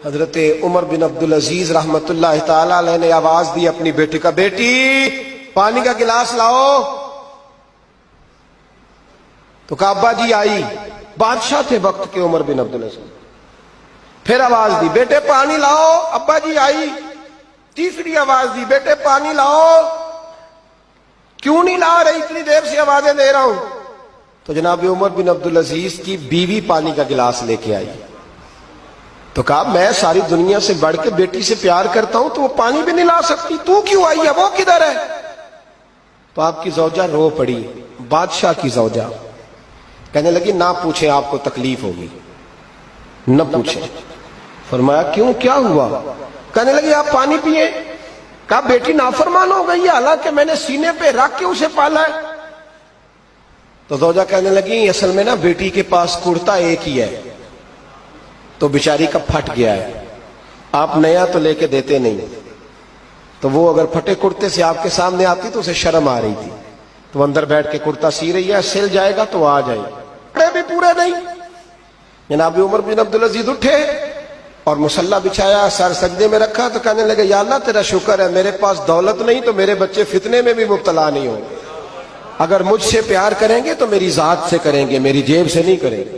حضرت عمر بن عبدالعزیز رحمت اللہ تعالی علیہ نے آواز دی اپنی بیٹی کا، بیٹی پانی کا گلاس لاؤ. تو کہا ابا جی آئی. بادشاہ تھے وقت کے عمر بن عبدالعزیز. پھر آواز دی بیٹے پانی لاؤ. ابا جی آئی. تیسری آواز دی بیٹے پانی لاؤ. کیوں نہیں لا رہی؟ اتنی دیر سے آوازیں دے رہا ہوں. تو جناب عمر بن عبدالعزیز کی بیوی پانی کا گلاس لے کے آئی. تو کہا میں ساری دنیا سے بڑھ کے بیٹی سے پیار کرتا ہوں تو وہ پانی بھی نہیں لا سکتی، تو کیوں آئی ہے؟ وہ کدھر ہے؟ تو آپ کی زوجہ رو پڑی، بادشاہ کی زوجہ. کہنے لگی نہ پوچھیں، آپ کو تکلیف ہوگی، نہ پوچھیں. فرمایا کیوں، کیا ہوا؟ کہنے لگی آپ پانی پیئے. کہا بیٹی نافرمان ہو گئی ہے، حالانکہ میں نے سینے پہ رکھ کے اسے پالا ہے. تو زوجہ کہنے لگی اصل میں نا بیٹی کے پاس کرتا ایک ہی ہے تو بیچاری کا پھٹ گیا ہے، آپ نیا تو لے کے دیتے نہیں. تو وہ اگر پھٹے کرتے سے آپ کے سامنے آتی تو اسے شرم آ رہی تھی، تو وہ اندر بیٹھ کے کرتا سی رہی ہے، سل جائے گا تو آ جائے. کپڑے بھی پورے نہیں. جناب عمر بن عبدالعزیز اٹھے اور مصلی بچھایا، سر سجدے میں رکھا. تو کہنے لگے یا اللہ تیرا شکر ہے میرے پاس دولت نہیں تو میرے بچے فتنے میں بھی مبتلا نہیں ہوں. اگر مجھ سے پیار کریں گے تو میری ذات سے کریں گے، میری جیب سے نہیں کریں گے.